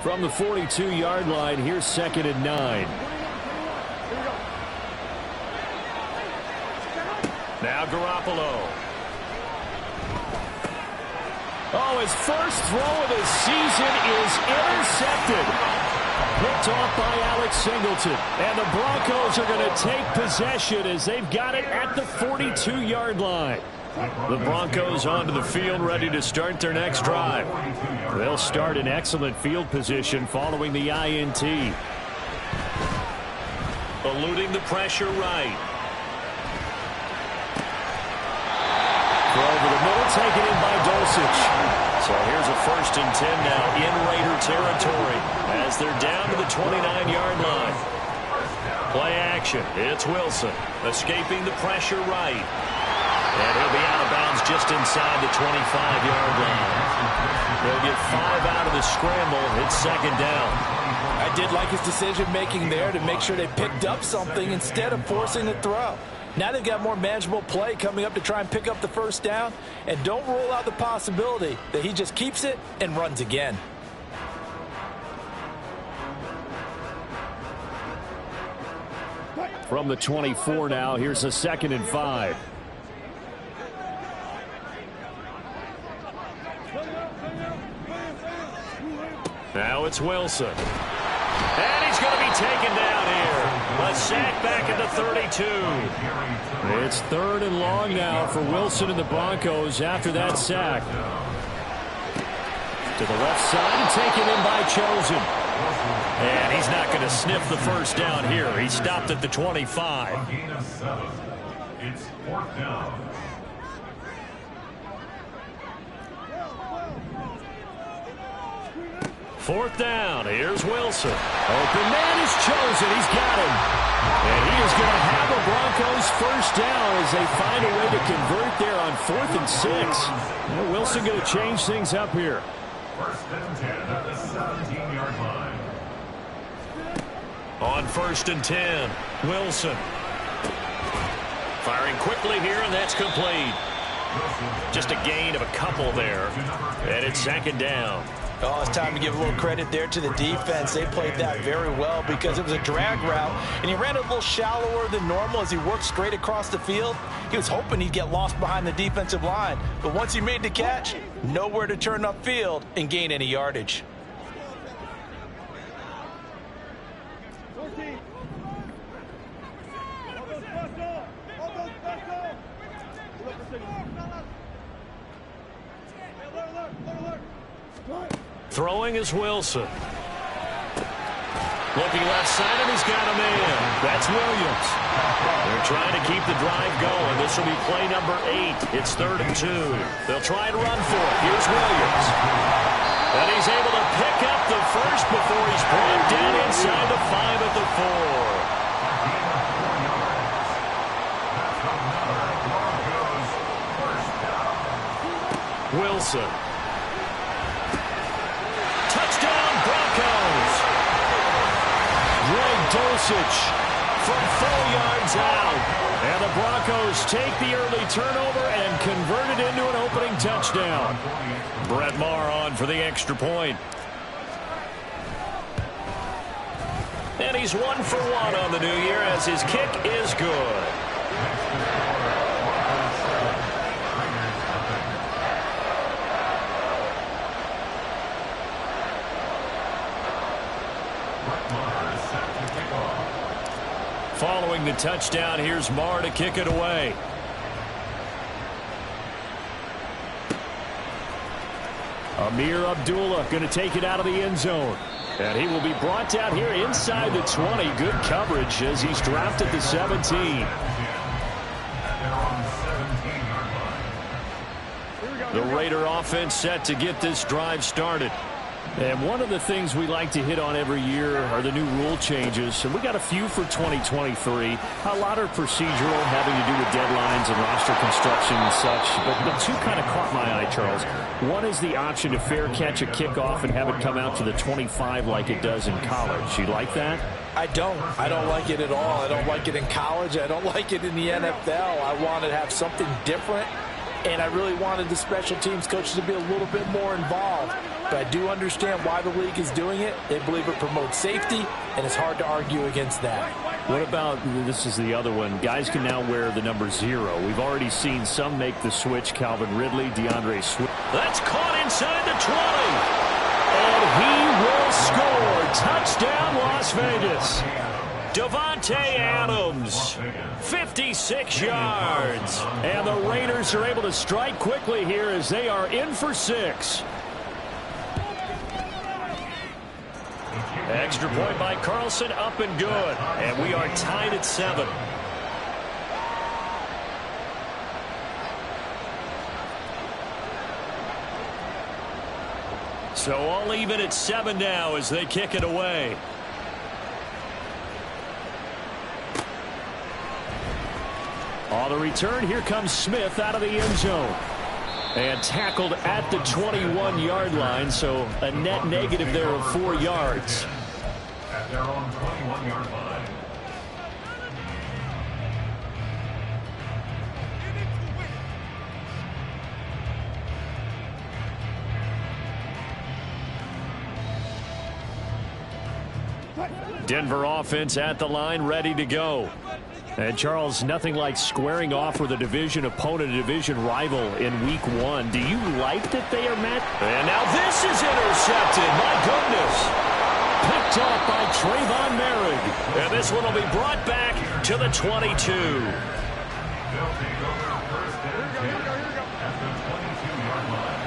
From the 42-yard line, here's 2nd and 9. Now Garoppolo. Oh, his first throw of the season is intercepted. Picked off by Alex Singleton. And the Broncos are going to take possession as they've got it at the 42-yard line. The Broncos onto the field, ready to start their next drive. They'll start in excellent field position following the INT. Eluding the pressure right. Throw over the middle, taken in by Dulcich. So here's a 1st and 10 now in Raider territory as they're down to the 29-yard line. Play action. It's Wilson escaping the pressure right. And he'll be out of bounds just inside the 25-yard line. They'll get 5 out of the scramble. It's 2nd down. I did like his decision-making there to make sure they picked up something instead of forcing the throw. Now they've got more manageable play coming up to try and pick up the 1st down. And don't rule out the possibility that he just keeps it and runs again. From the 24 now, here's a 2nd and 5. Now it's Wilson. And he's going to be taken down here. A sack back at the 32. It's 3rd and long now for Wilson and the Broncos after that sack. To the left side and taken in by Chosen. And he's not going to sniff the 1st down here. He stopped at the 25. It's 4th down. 4th down. Here's Wilson. Open man is Chosen. He's got him. And he is going to have a Broncos 1st down as they find a way to convert there on 4th and 6. And Wilson going to change things up here. 1st and 10 at the 17-yard line. On 1st and 10, Wilson. Firing quickly here, and that's complete. Just a gain of a couple there. And it's 2nd down. Oh, it's time to give a little credit there to the defense. They played that very well because it was a drag route, and he ran a little shallower than normal as he worked straight across the field. He was hoping he'd get lost behind the defensive line, but once he made the catch, nowhere to turn upfield and gain any yardage. Throwing is Wilson. Looking left side, and he's got a man. That's Williams. They're trying to keep the drive going. This will be play number 8. It's 3rd and 2. They'll try and run for it. Here's Williams. And he's able to pick up the 1st before he's brought down inside the 5 at the 4. Wilson. Touchdown, Broncos. Greg Dulcich from 4 yards out. And the Broncos take the early turnover and convert it into an opening touchdown. Brett Maher on for the extra point. And he's 1 for 1 on the new year as his kick is good. Following the touchdown, here's Maher to kick it away. Amir Abdullah going to take it out of the end zone. And he will be brought down here inside the 20. Good coverage as he's dropped at the 17. The Raider offense set to get this drive started. And one of the things we like to hit on every year are the new rule changes. And we got a few for 2023. A lot are procedural, having to do with deadlines and roster construction and such. But two kind of caught my eye, Charles. One is the option to fair catch a kickoff and have it come out to the 25 like it does in college. You like that? I don't like it at all. I don't like it in college. I don't like it in the NFL. I want to have something different. and I really wanted the special teams coaches to be a little bit more involved. But I do understand why the league is doing it. They believe it promotes safety, and it's hard to argue against that. What about, this is the other one, guys can now wear the number 0. We've already seen some make the switch. Calvin Ridley, DeAndre Swift. That's caught inside the 20. And he will score. Touchdown, Las Vegas. Devontae Adams, 56 yards. And the Raiders are able to strike quickly here as they are in for 6. Extra point by Carlson, up and good. And we are tied at 7. So all even at 7 now as they kick it away. On the return, here comes Smith out of the end zone. And tackled at the 21-yard line, so a net negative there of 4 yards. At their own 21-yard line. Denver offense at the line, ready to go. And Charles, nothing like squaring off with a division opponent, a division rival in week 1. Do you like that they are met? And now this is intercepted. My goodness. Picked off by Trayvon Merrick. And this one will be brought back to the 22. They'll take over first and 10 at the 22-yard line.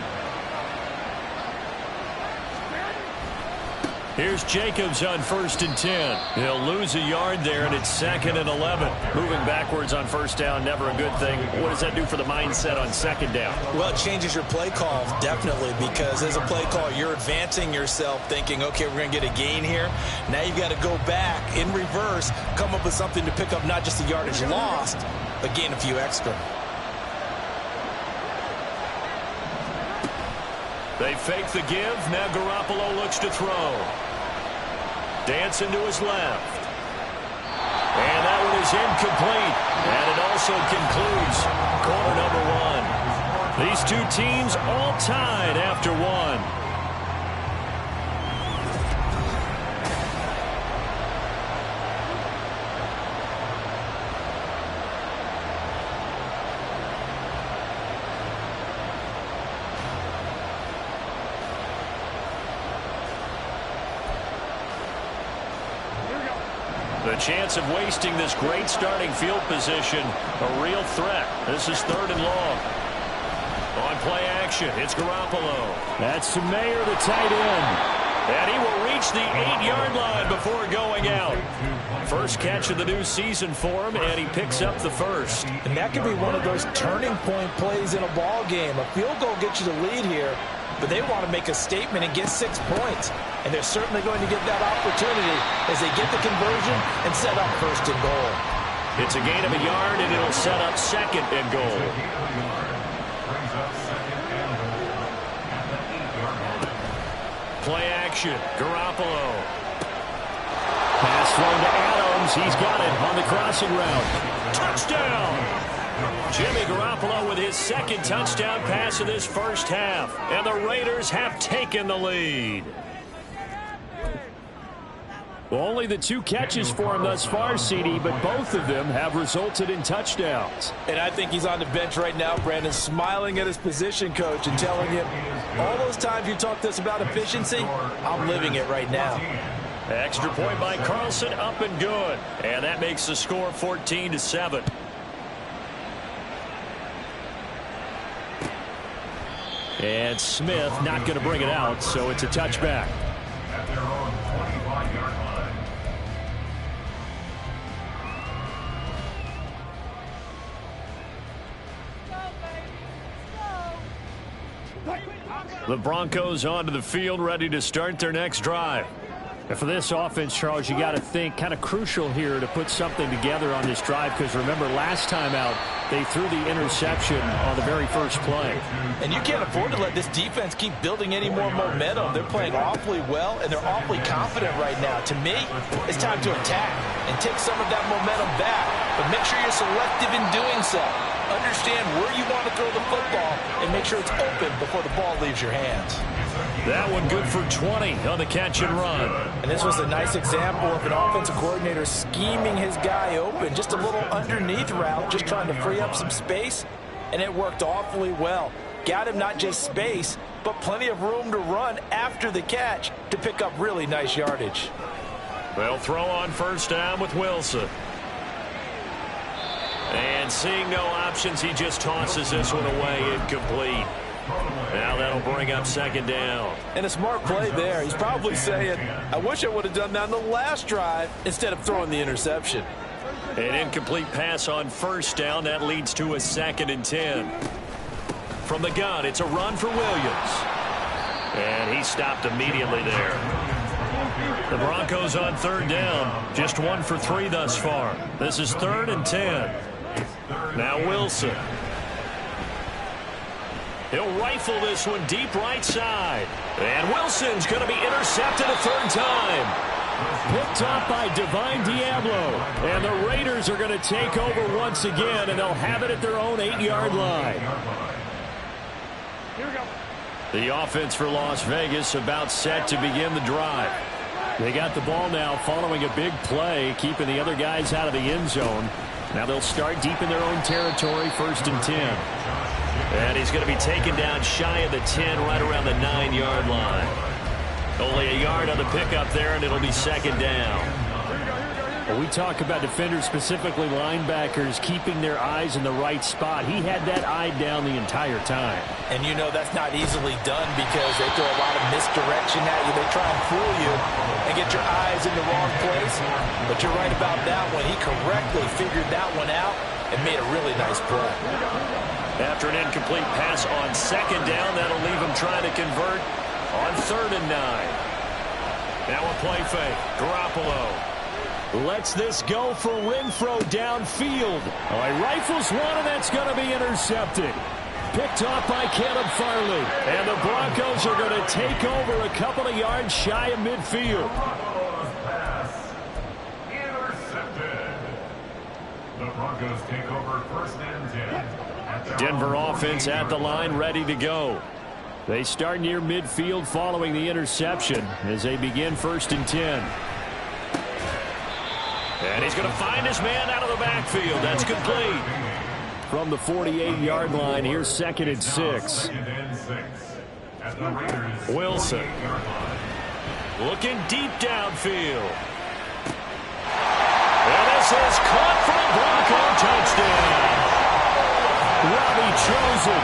Here's Jacobs on 1st and 10. He'll lose a yard there, and it's 2nd and 11. Moving backwards on 1st down, never a good thing. What does that do for the mindset on 2nd down? Well, it changes your play call, definitely, because as a play call, you're advancing yourself thinking, okay, we're going to get a gain here. Now you've got to go back in reverse, come up with something to pick up not just the yardage lost, but gain a few extra. They fake the give. Now Garoppolo looks to throw. Dancing to his left. And that one is incomplete. And it also concludes quarter number 1. These two teams all tied after 1. The chance of wasting this great starting field position, a real threat. This is 3rd and long. On play action, it's Garoppolo. That's Mayer, the tight end. And he will reach the 8-yard line before going out. First catch of the new season for him, and he picks up the first. And that could be one of those turning point plays in a ball game. A field goal gets you the lead here, but they want to make a statement and get 6 points. And they're certainly going to get that opportunity as they get the conversion and set up 1st and goal. It's a gain of a yard, and it'll set up 2nd and goal. Play action, Garoppolo. Pass thrown to Adams. He's got it on the crossing route. Touchdown! Jimmy Garoppolo with his 2nd touchdown pass of this first half. And the Raiders have taken the lead. Well, only the 2 catches for him thus far, CD, but both of them have resulted in touchdowns. And I think he's on the bench right now, Brandon, smiling at his position coach and telling him, all those times you talked to us about efficiency, I'm living it right now. Extra point by Carlson, up and good. And that makes the score 14-7. And Smith not going to bring it out, so it's a touchback. At their own 25-yard line. The Broncos onto the field, ready to start their next drive. And for this offense, Charles, you got to think kind of crucial here to put something together on this drive, because remember last time out they threw the interception on the very first play. And you can't afford to let this defense keep building any more momentum. They're playing awfully well, and they're awfully confident right now. To me, it's time to attack and take some of that momentum back, but make sure you're selective in doing so. Understand where you want to throw the football and make sure it's open before the ball leaves your hands. That one good for 20 on the catch and run. And this was a nice example of an offensive coordinator scheming his guy open. Just a little underneath route, just trying to free up some space, and it worked awfully well. Got him not just space, but plenty of room to run after the catch to pick up really nice yardage. They'll throw on first down with Wilson. And seeing no options, he just tosses this one away, incomplete. Now that'll bring up second down. And a smart play there. He's probably saying, I wish I would have done that on the last drive instead of throwing the interception. An incomplete pass on first down. That leads to a 2nd and 10. From the gun, it's a run for Williams. And he stopped immediately there. The Broncos on third down. Just 1 for 3 thus far. This is 3rd and 10. Now Wilson. He'll rifle this one deep right side. And Wilson's going to be intercepted a 3rd time. Picked off by Divine Diablo. And the Raiders are going to take over once again, and they'll have it at their own 8-yard line. Here we go. The offense for Las Vegas about set to begin the drive. They got the ball now following a big play, keeping the other guys out of the end zone. Now they'll start deep in their own territory, 1st and 10. And he's going to be taken down shy of the 10, right around the 9-yard line. Only a yard on the pickup there, and it'll be 2nd down. Well, we talk about defenders, specifically linebackers, keeping their eyes in the right spot. He had that eye down the entire time. And you know that's not easily done because they throw a lot of misdirection at you. They try and fool you and get your eyes in the wrong place. But you're right about that one. He correctly figured that one out and made a really nice play. After an incomplete pass on 2nd down, that'll leave him trying to convert on 3rd and 9. Now a play fake. Garoppolo lets this go for Renfro downfield. Oh, he rifles one, and that's going to be intercepted. Picked off by Caleb Farley. And the Broncos are going to take over a couple of yards shy of midfield. Pass intercepted. The Broncos take over 1st and 10. Denver offense at the line, ready to go. They start near midfield following the interception as they begin 1st and 10. And he's going to find his man out of the backfield. That's complete. From the 48-yard line, here's 2nd and 6. Wilson looking deep downfield. And this is caught for a Bronco touchdown. Robbie Chosen,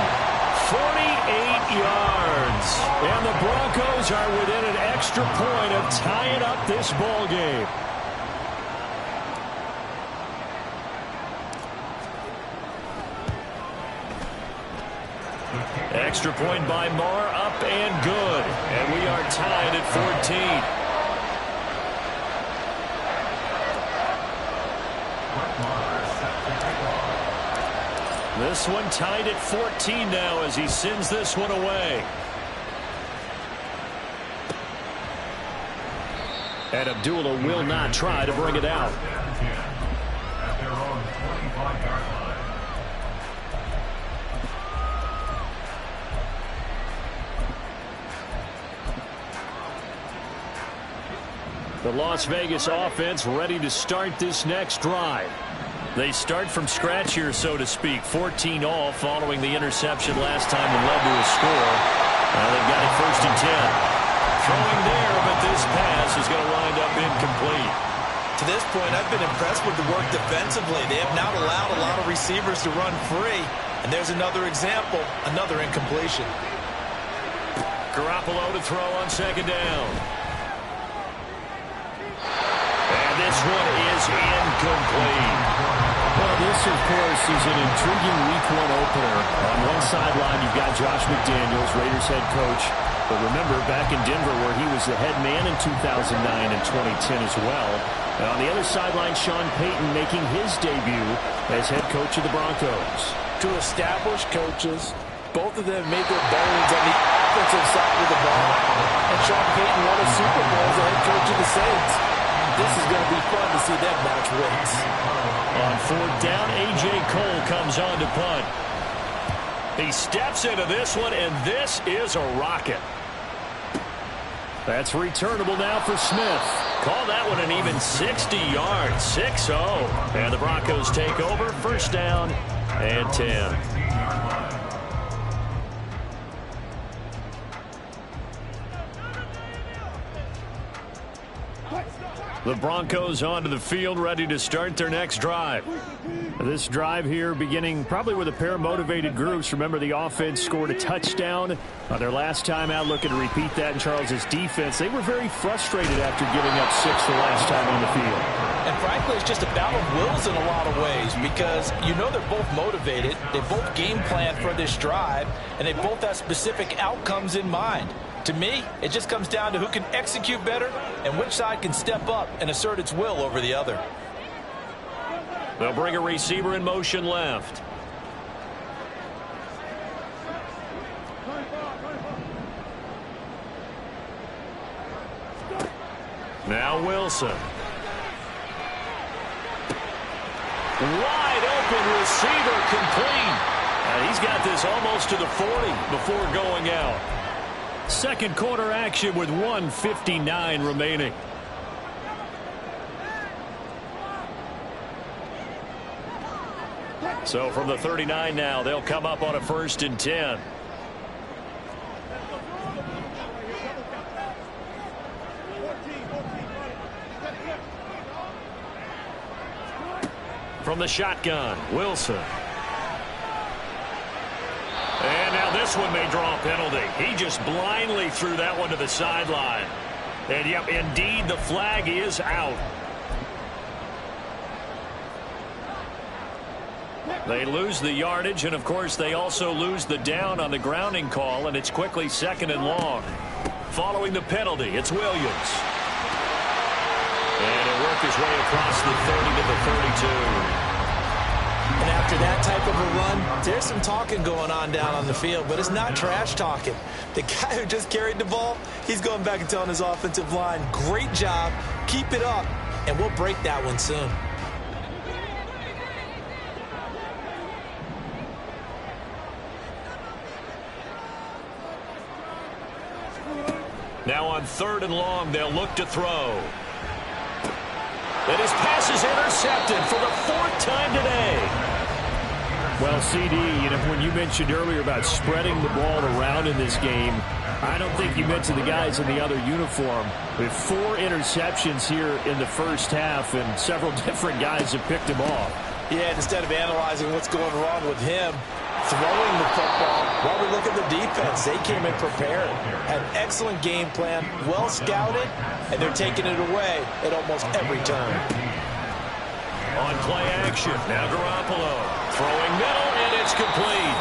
48 yards. And the Broncos are within an extra point of tying up this ball game. Extra point by Marr, up and good. And we are tied at 14. This one tied at 14 now as he sends this one away. And Abdullah will not try to bring it out. At their own 25-yard line. The Las Vegas offense ready to start this next drive. They start from scratch here, so to speak. 14 all following the interception last time that led to a score. They've got it 1st and 10. Throwing there, but this pass is going to wind up incomplete. To this point, I've been impressed with the work defensively. They have not allowed a lot of receivers to run free. And there's another example, another incompletion. Garoppolo to throw on 2nd down. And this one is incomplete. Well, this, of course, is an intriguing Week 1 opener. On one sideline, you've got Josh McDaniels, Raiders head coach, But remember, back in Denver where he was the head man in 2009 and 2010 as well. And on the other sideline, Sean Payton making his debut as head coach of the Broncos. Two established coaches. Both of them made their bones on the offensive side of the ball. And Sean Payton won a Super Bowl as the head coach of the Saints. This is going to be fun to see them match wins. On fourth down, A.J. Cole comes on to punt. He steps into this one, and this is a rocket. That's returnable now for Smith. Call that one an even 60 yards, 6-0. And the Broncos take over, first down and 10. The Broncos onto the field, ready to start their next drive. This drive here beginning probably with a pair of motivated groups. Remember, the offense scored a touchdown on their last time out, looking to repeat that in Charles's defense. They were very frustrated after giving up 6 the last time on the field. And frankly, it's just a battle of wills in a lot of ways because you know they're both motivated. They both game plan for this drive, and they both have specific outcomes in mind. To me, it just comes down to who can execute better and which side can step up and assert its will over the other. They'll bring a receiver in motion left. Now Wilson. Wide open receiver complete. And he's got this almost to the 40 before going out. Second quarter action with 1:59 remaining. So from the 39 now, they'll come up on a 1st and 10. From the shotgun, Wilson. And now this one may draw a penalty. He just blindly threw that one to the sideline. And yep, indeed, the flag is out. They lose the yardage, and of course they also lose the down on the grounding call, and it's quickly 2nd and long. Following the penalty, it's Williams. And he'll work his way across the 30 to the 32. And after that type of a run, there's some talking going on down on the field, but it's not trash talking. The guy who just carried the ball, he's going back and telling his offensive line, great job, keep it up, and we'll break that one soon. Now on 3rd and long, they'll look to throw. And his pass is intercepted for the 4th time today. Well, CD, when you mentioned earlier about spreading the ball around in this game, I don't think you mentioned the guys in the other uniform. With 4 interceptions here in the first half, and several different guys have picked him off. Yeah, instead of analyzing what's going wrong with him, throwing the football, while we look at the defense, they came in prepared, had an excellent game plan, well scouted, and they're taking it away at almost every turn. On play action, now Garoppolo throwing middle, and it's complete.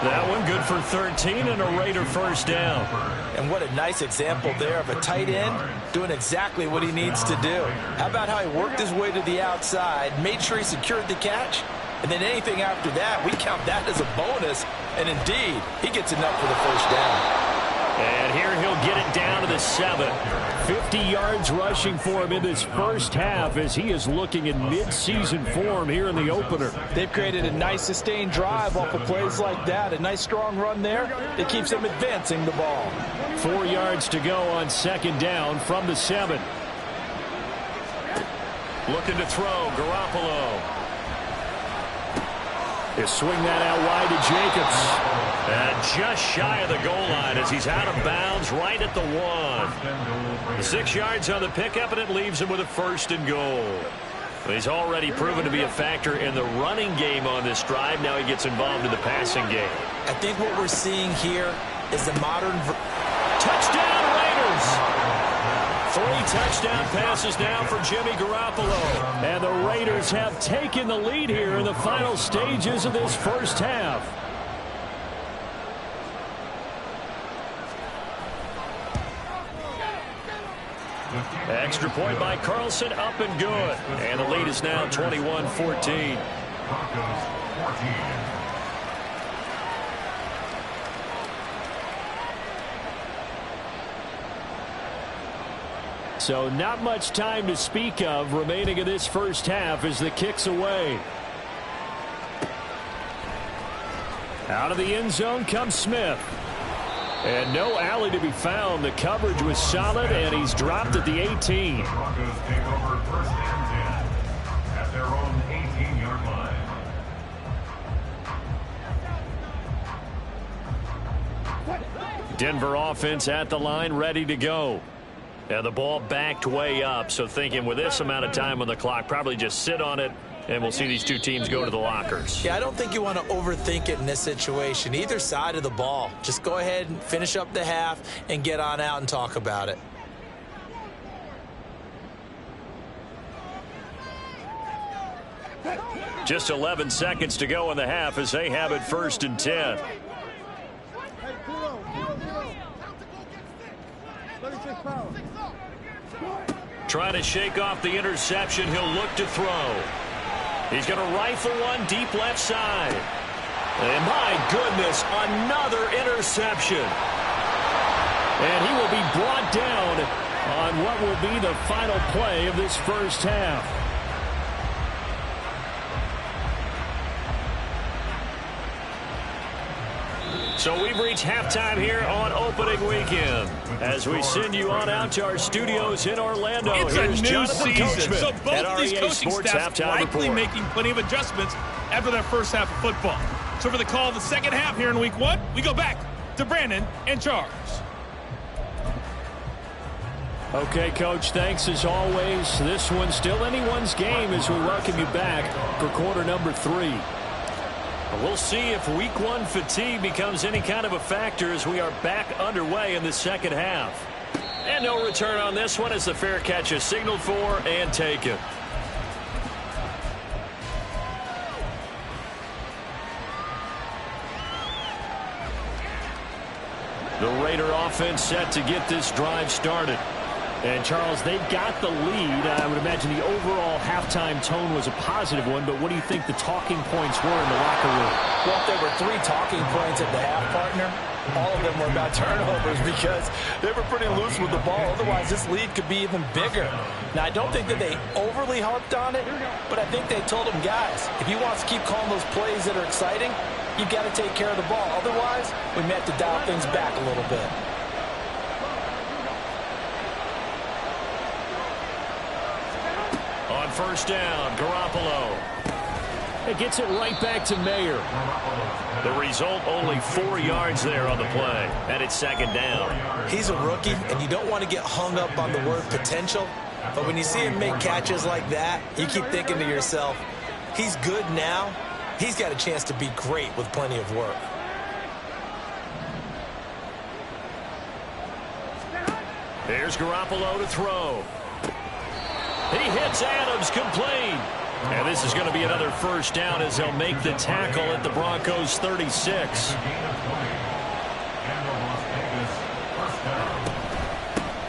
That one good for 13 and a Raider first down. And what a nice example there of a tight end doing exactly what he needs to do. How about how he worked his way to the outside, made sure he secured the catch, and then anything after that, we count that as a bonus. And indeed, he gets enough for the first down. And here he'll get it down to the 7. 50 yards rushing for him in this first half as he is looking in mid-season form here in the opener. They've created a nice sustained drive off of plays like that. A nice strong run there that keeps them advancing the ball. 4 yards to go on 2nd down from the 7. Looking to throw, Garoppolo. He'll swing that out wide to Jacobs. And just shy of the goal line as he's out of bounds right at the 1. 6 yards on the pickup, and it leaves him with a 1st and goal. He's already proven to be a factor in the running game on this drive. Now he gets involved in the passing game. I think what we're seeing here is the modern... Touchdown Raiders! 3 touchdown passes now for Jimmy Garoppolo. And the Raiders have taken the lead here in the final stages of this first half. Extra point by Carlson, up and good. And the lead is now 21-14. Broncos 14. So not much time to speak of remaining in this first half as the kick's away. Out of the end zone comes Smith. And no alley to be found. The coverage was solid, and he's dropped at the 18. The Broncos take over first and 10 at their own 18-yard line. Denver offense at the line, ready to go. And the ball backed way up, so thinking with this amount of time on the clock, probably just sit on it, and we'll see these two teams go to the lockers. Yeah, I don't think you want to overthink it in this situation. Either side of the ball. Just go ahead and finish up the half and get on out and talk about it. Just 11 seconds to go in the half as they have it first and 10. Trying to shake off the interception. He'll look to throw. He's going to rifle one deep left side. And my goodness, another interception. And he will be brought down on what will be the final play of this first half. So we've reached halftime here on opening weekend. As we send you on out to our studios in Orlando, it's here's a new Jonathan season, Coachman so both at of these REA coaching Sports staffs Halftime likely Report. making plenty of adjustments after their first half of football. So for the call of the second half here in week one, we go back to Brandon and Charles. Okay, Coach, thanks as always. This one's still anyone's game as we welcome you back for quarter number 3. We'll see if week one fatigue becomes any kind of a factor as we are back underway in the second half. And no return on this one as the fair catch is signaled for and taken. The Raider offense set to get this drive started. And, Charles, they've got the lead. I would imagine the overall halftime tone was a positive one, but what do you think the talking points were in the locker room? Well, if there were 3 talking points at the half, partner, all of them were about turnovers because they were pretty loose with the ball. Otherwise, this lead could be even bigger. Now, I don't think that they overly harped on it, but I think they told them, guys, if you want to keep calling those plays that are exciting, you've got to take care of the ball. Otherwise, we may have to dial things back a little bit. On first down, Garoppolo. It gets it right back to Mayer. The result, only 4 yards there on the play, and it's second down. He's a rookie, and you don't want to get hung up on the word potential. But when you see him make catches like that, you keep thinking to yourself, he's good now. He's got a chance to be great with plenty of work. Here's Garoppolo to throw. He hits Adams complete. And this is going to be another first down as they'll make the tackle at the Broncos 36.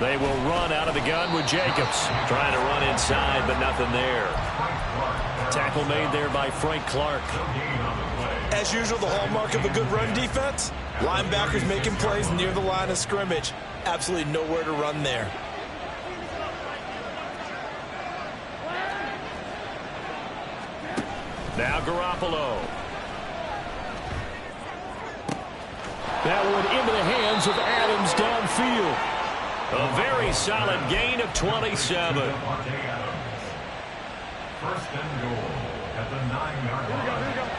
They will run out of the gun with Jacobs. Trying to run inside, but nothing there. Tackle made there by Frank Clark. As usual, the hallmark of a good run defense, linebackers making plays near the line of scrimmage. Absolutely nowhere to run there. Now Garoppolo. That one into the hands of Adams downfield. A very solid gain of 27. First and goal at the 9-yard line.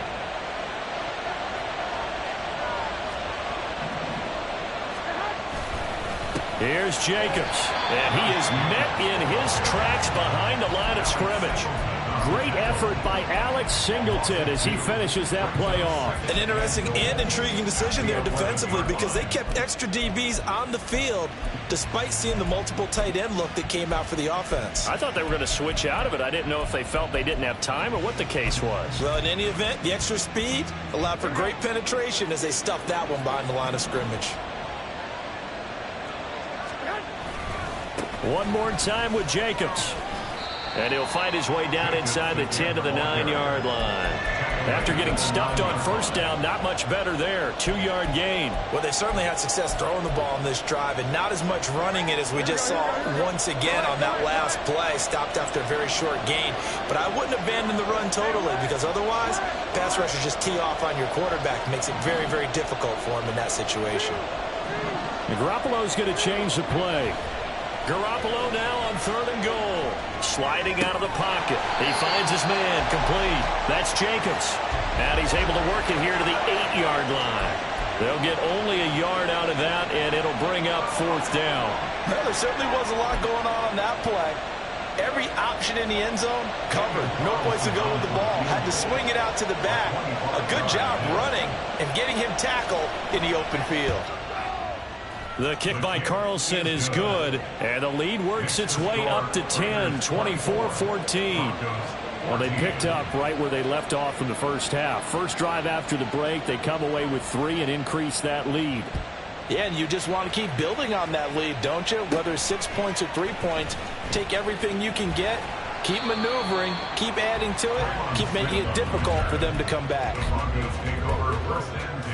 Here's Jacobs, and he is met in his tracks behind the line of scrimmage. Great effort by Alex Singleton as he finishes that play off. An interesting and intriguing decision there defensively because they kept extra DBs on the field despite seeing the multiple tight end look that came out for the offense. I thought they were going to switch out of it. I didn't know if they felt they didn't have time or what the case was. Well, in any event, the extra speed allowed for great penetration as they stuffed that one behind the line of scrimmage. One more time with Jacobs. And he'll fight his way down inside the 10 to the 9-yard line. After getting stuffed on first down, not much better there. 2-yard gain. Well, they certainly had success throwing the ball on this drive and not as much running it as we just saw once again on that last play. Stopped after a very short gain. But I wouldn't abandon the run totally because otherwise, pass rushers just tee off on your quarterback. It makes it very, very difficult for him in that situation. And Garoppolo's going to change the play. Garoppolo now on 3rd and goal. Sliding out of the pocket. He finds his man complete. That's Jacobs. And he's able to work it here to the 8-yard line. They'll get only a yard out of that, and it'll bring up 4th down. Well, there certainly was a lot going on that play. Every option in the end zone covered. No place to go with the ball. Had to swing it out to the back. A good job running and getting him tackled in the open field. The kick by Carlson is good, and the lead works its way up to 10, 24-14. Well, they picked up right where they left off in the first half. First drive after the break, they come away with 3 and increase that lead. Yeah, and you just want to keep building on that lead, don't you? Whether it's 6 points or 3 points, take everything you can get, keep maneuvering, keep adding to it, keep making it difficult for them to come back. Broncos take over 1st and 10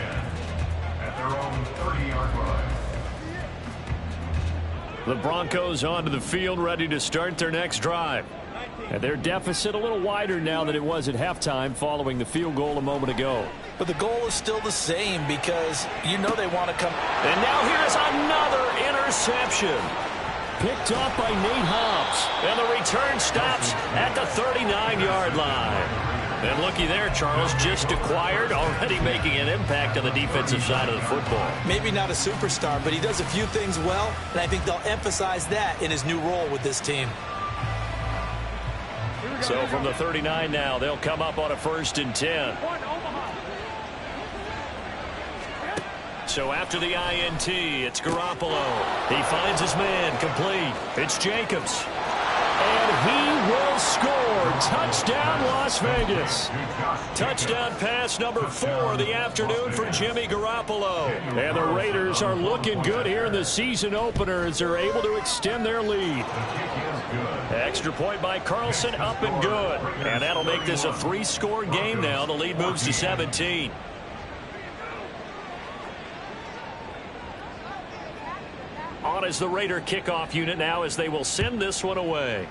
at their own 30-yard line. The Broncos onto the field, ready to start their next drive. And their deficit a little wider now than it was at halftime following the field goal a moment ago. But the goal is still the same because you know they want to come. And now here's another interception. Picked off by Nate Hobbs. And the return stops at the 39-yard line. And looky there, Charles, just acquired, already making an impact on the defensive side of the football. Maybe not a superstar, but he does a few things well, and I think they'll emphasize that in his new role with this team. So from the 39 now, they'll come up on a 1st and 10. So after the INT, it's Garoppolo. He finds his man complete. It's Jacobs. And he will score. Touchdown, Las Vegas. Touchdown pass number 4 of the afternoon for Jimmy Garoppolo. And the Raiders are looking good here in the season opener as they're able to extend their lead. Extra point by Carlson, up and good. And that'll make this a 3-score game now. The lead moves to 17. On is the Raider kickoff unit now as they will send this one away.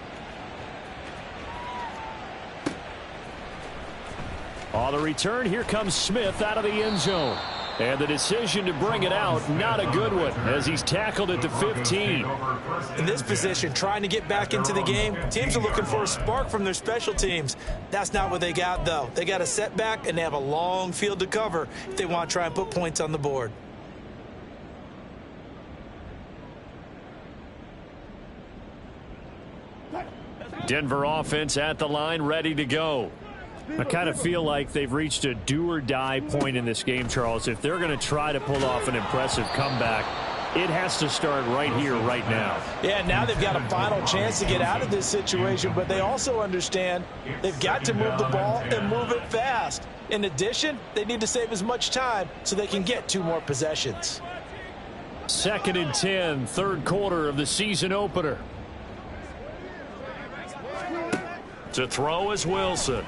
On the return, here comes Smith out of the end zone. And the decision to bring it out, not a good one, as he's tackled at the 15. In this position, trying to get back into the game, teams are looking for a spark from their special teams. That's not what they got, though. They got a setback, and they have a long field to cover if they want to try and put points on the board. Denver offense at the line, ready to go. I kind of feel like they've reached a do-or-die point in this game, Charles. If they're going to try to pull off an impressive comeback, it has to start right here, right now. Yeah, now they've got a final chance to get out of this situation, but they also understand they've got to move the ball and move it fast. In addition, they need to save as much time so they can get 2 more possessions. 2nd and 10, 3rd quarter of the season opener. To throw is Wilson.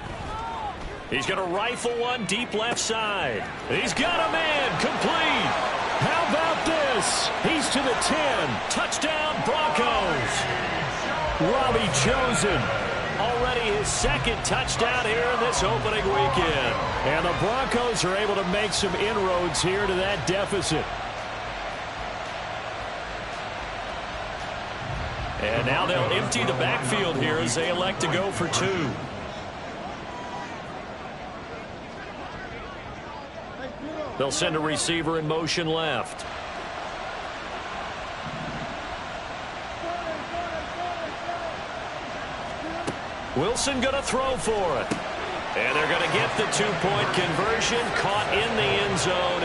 He's going to rifle one deep left side. He's got a man complete. How about this? He's to the 10. Touchdown, Broncos. Robbie Chosen. Already his 2nd touchdown here in this opening weekend. And the Broncos are able to make some inroads here to that deficit. And now they'll empty the backfield here as they elect to go for 2. They'll send a receiver in motion left. Wilson going to throw for it. And they're going to get the two-point conversion, caught in the end zone,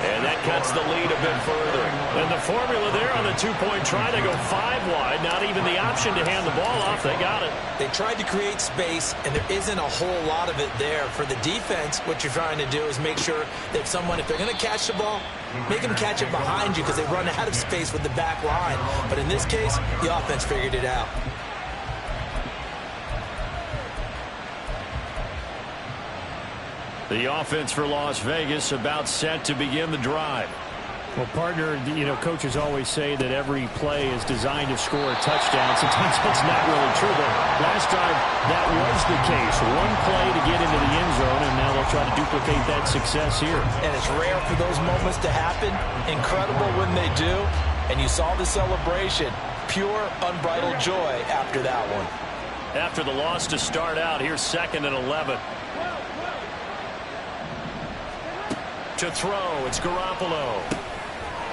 and that cuts the lead a bit further. And the formula there on the two-point try to go 5 wide, not even the option to hand the ball off. They got it. They tried to create space, and there isn't a whole lot of it there. For the defense, what you're trying to do is make sure that someone, if they're going to catch the ball, make them catch it behind you because they run out of space with the back line. But in this case, the offense figured it out. The offense for Las Vegas about set to begin the drive. Well, partner, coaches always say that every play is designed to score a touchdown. Sometimes that's not really true, but last drive that was the case. One play to get into the end zone, and now they'll try to duplicate that success here. And it's rare for those moments to happen. Incredible when they do. And you saw the celebration. Pure, unbridled joy after that one. After the loss to start out, here's 2nd and 11. To throw, it's Garoppolo.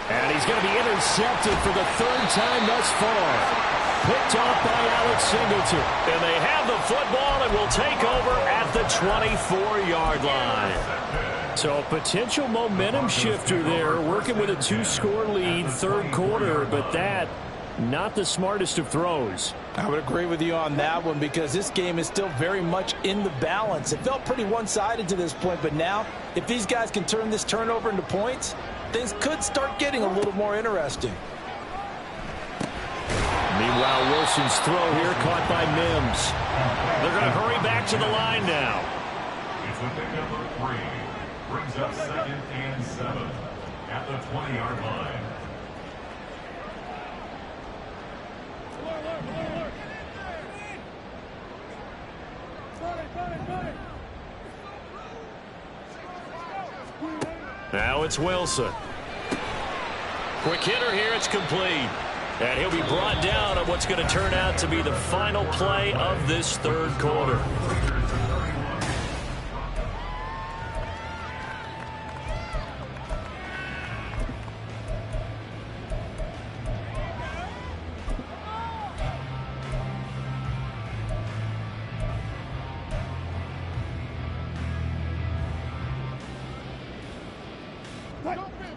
And he's going to be intercepted for the 3rd time thus far. Picked off by Alex Singleton. And they have the football and will take over at the 24-yard line. So a potential momentum shifter there, working with a 2-score lead, 3rd quarter, but that not the smartest of throws. I would agree with you on that one because this game is still very much in the balance. It felt pretty one-sided to this point, but now if these guys can turn this turnover into points, things could start getting a little more interesting. Meanwhile, Wilson's throw here caught by Mims. They're going to hurry back to the line now. It's a pick number 3. Brings up 2nd and 7 at the 20-yard line. Now it's Wilson. Quick hitter here, it's complete. And he'll be brought down on what's going to turn out to be the final play of this 3rd quarter.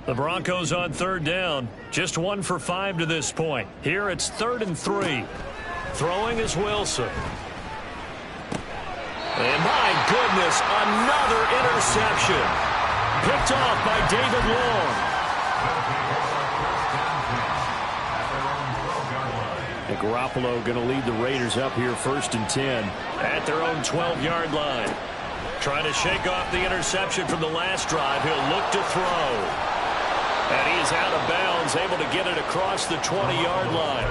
The Broncos on 3rd down. Just 1 for 5 to this point. Here it's 3rd and 3. Throwing is Wilson. And my goodness, another interception. Picked off by David Long. And Garoppolo going to lead the Raiders up here 1st and 10. At their own 12-yard line. Trying to shake off the interception from the last drive. He'll look to throw. And he is out of bounds, able to get it across the 20-yard line.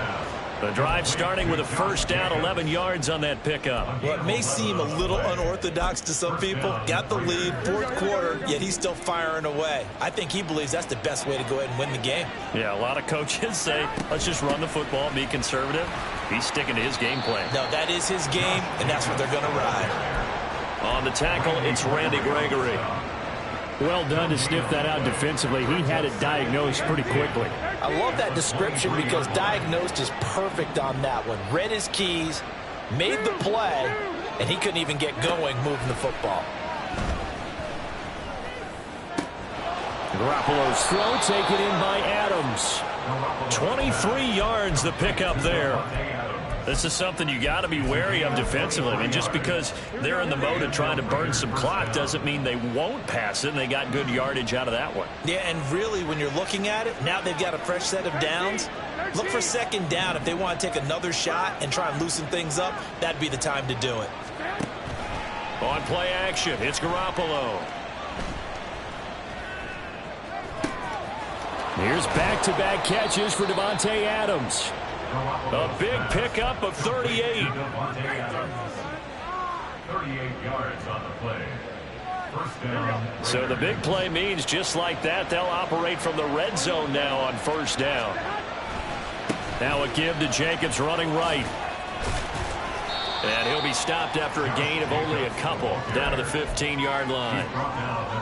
The drive starting with a 1st down, 11 yards on that pickup. Well, it may seem a little unorthodox to some people. Got the lead, 4th quarter, yet he's still firing away. I think he believes that's the best way to go ahead and win the game. Yeah, a lot of coaches say, let's just run the football, be conservative. He's sticking to his game plan. No, that is his game, and that's what they're going to ride. On the tackle, it's Randy Gregory. Well done to sniff that out defensively. He had it diagnosed pretty quickly. I love that description because diagnosed is perfect on that one. Read his keys, made the play, and he couldn't even get going moving the football. Garoppolo's throw taken in by Adams. 23 yards the pickup there. This is something you got to be wary of defensively. I mean, just because they're in the mode of trying to burn some clock doesn't mean they won't pass it, and they got good yardage out of that one. Yeah, and really, when you're looking at it, now they've got a fresh set of downs. Look for 2nd down. If they want to take another shot and try and loosen things up, that'd be the time to do it. On play action, it's Garoppolo. Here's back-to-back catches for Davante Adams. A big pickup of 38. 38 yards on the play. 1st down. So the big play means just like that, they'll operate from the red zone now on 1st down. Now a give to Jacobs running right. And he'll be stopped after a gain of only a couple down to the 15-yard line.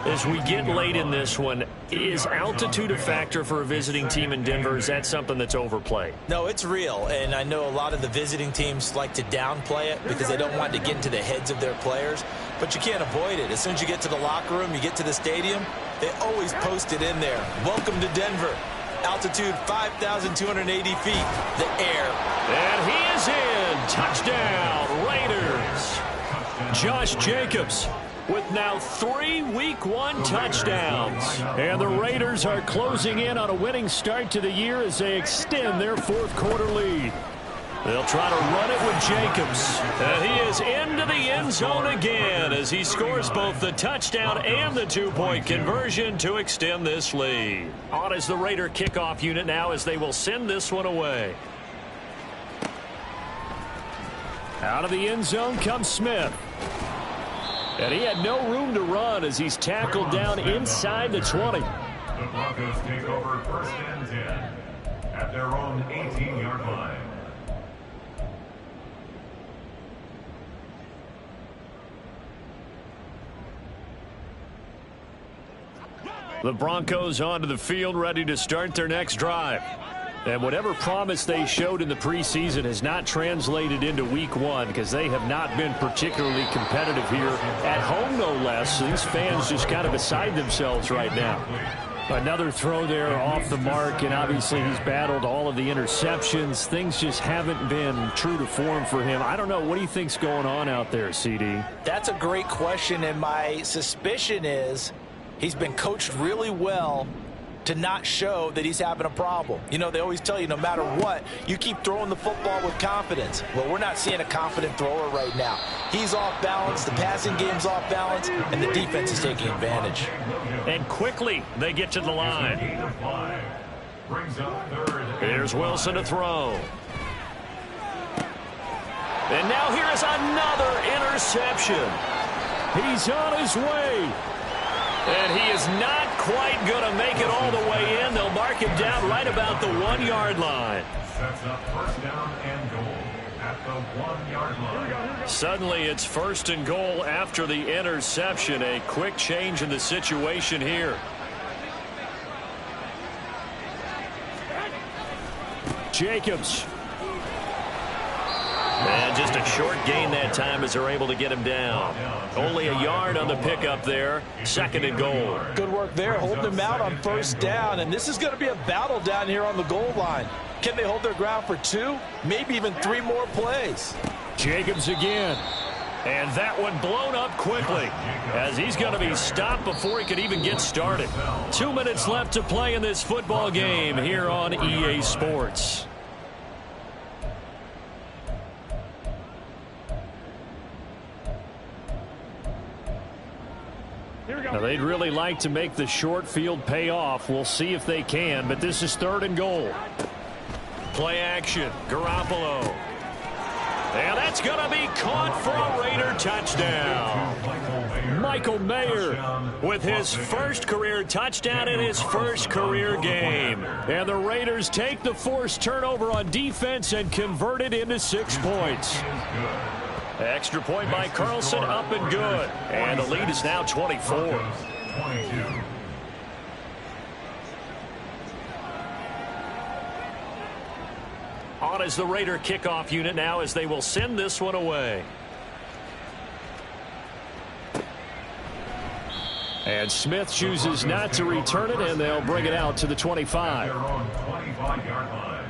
As we get late in this one, is altitude a factor for a visiting team in Denver? Is that something that's overplayed? No, it's real, and I know a lot of the visiting teams like to downplay it because they don't want to get into the heads of their players, but you can't avoid it. As soon as you get to the locker room, you get to the stadium, they always post it in there. Welcome to Denver. Altitude 5,280 feet, the air. And he is in. Touchdown, Raiders. Josh Jacobs with now 3 Week 1 touchdowns. And the Raiders are closing in on a winning start to the year as they extend their fourth quarter lead. They'll try to run it with Jacobs. And he is into the end zone again as he scores both the touchdown and the 2-point conversion to extend this lead. On is the Raider kickoff unit now as they will send this one away. Out of the end zone comes Smith. And he had no room to run as he's tackled down inside the 20. The Broncos take over 1st and 10 at their own 18-yard line. The Broncos onto the field ready to start their next drive. And whatever promise they showed in the preseason has not translated into Week 1 because they have not been particularly competitive here at home, no less. These fans just kind of beside themselves right now. Another throw there off the mark, and obviously he's battled all of the interceptions. Things just haven't been true to form for him. I don't know. What do you think's going on out there, CD? That's a great question, and my suspicion is he's been coached really well to not show that he's having a problem. You know, they always tell you no matter what, you keep throwing the football with confidence. Well, we're not seeing a confident thrower right now. He's off balance, the passing game's off balance, and the defense is taking advantage. And quickly, they get to the line. Here's Wilson to throw. And now here is another interception. He's on his way. And he is not quite going to make it all the way in. They'll mark him down right about the 1-yard line. Sets up 1st down and goal at the 1-yard line. Suddenly it's 1st and goal after the interception. A quick change in the situation here. Jacobs. And just a short gain that time as they're able to get him down. Only a yard on the pickup there. 2nd and goal. Good work there, holding him out on 1st down. And this is going to be a battle down here on the goal line. Can they hold their ground for 2, maybe even 3 more plays? Jacobs again. And that one blown up quickly as he's going to be stopped before he could even get started. 2 minutes left to play in this football game here on EA Sports. Now, they'd really like to make the short field pay off. We'll see if they can, but this is 3rd and goal. Play action, Garoppolo. And that's going to be caught for a Raider touchdown. Michael Mayer with his 1st career touchdown in his 1st career game. And the Raiders take the forced turnover on defense and convert it into 6 points. Extra point by Carlson, up and good. And the lead is now 24. 22. On is the Raider kickoff unit now as they will send this one away. And Smith chooses not to return it, and they'll bring it out to the 25. Their own 25-yard line.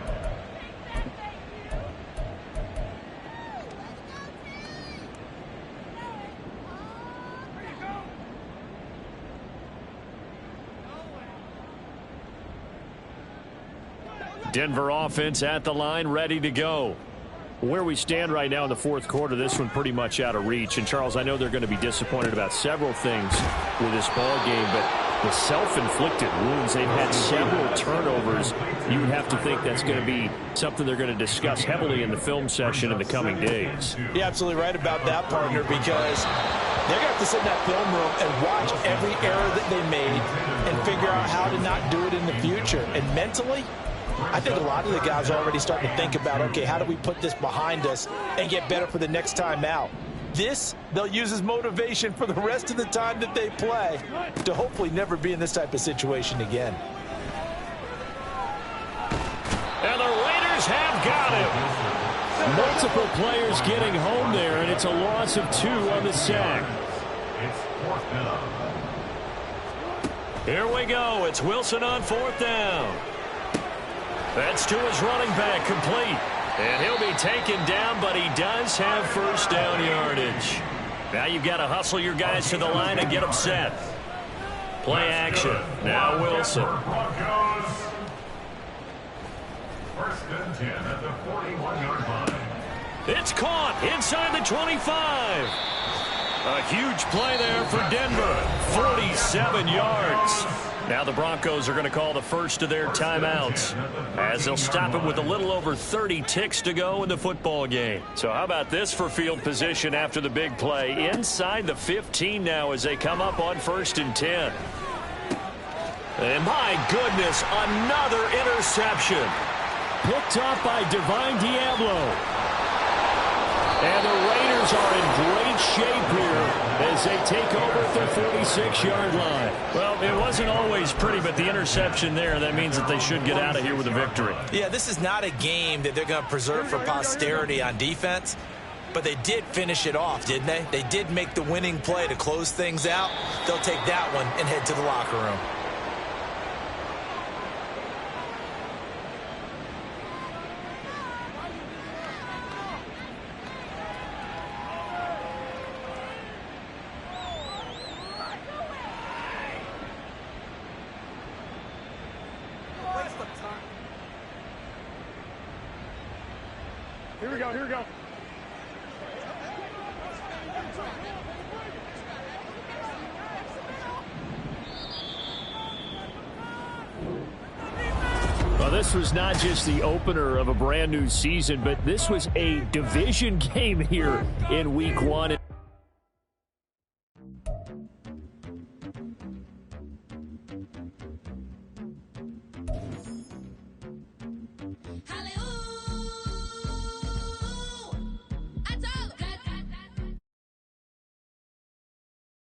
Denver offense at the line, ready to go. Where we stand right now in the 4th quarter, this one pretty much out of reach. And, Charles, I know they're going to be disappointed about several things with this ball game, but the self-inflicted wounds, they've had several turnovers. You would have to think that's going to be something they're going to discuss heavily in the film session in the coming days. You're absolutely right about that, partner, because they're going to have to sit in that film room and watch every error that they made and figure out how to not do it in the future. And mentally, I think a lot of the guys are already starting to think about, okay, how do we put this behind us and get better for the next time out? This, they'll use as motivation for the rest of the time that they play to hopefully never be in this type of situation again. And the Raiders have got him. Multiple players getting home there, and it's a loss of 2 on the sack. It's 4th down. Here we go. It's Wilson on 4th down. That's to his running back, complete. And he'll be taken down, but he does have 1st down yardage. Now you've got to hustle your guys to the line and get them set. Play action. Now Wilson. 1st and 10 at the 41-yard line. It's caught inside the 25. A huge play there for Denver. 47 yards. Now the Broncos are going to call the first of their timeouts as they'll stop it with a little over 30 ticks to go in the football game. So how about this for field position after the big play? Inside the 15 now as they come up on 1st and 10. And my goodness, another interception. Picked up by Divine Diablo. And the Raiders are in great shape here as they take over at their 46-yard line. Well, it wasn't always pretty, but the interception there, that means that they should get out of here with a victory. Yeah, this is not a game that they're going to preserve for posterity on defense, but they did finish it off, didn't they? They did make the winning play to close things out. They'll take that one and head to the locker room. Here we go, here we go. Well, this was not just the opener of a brand new season, but this was a division game here in Week 1.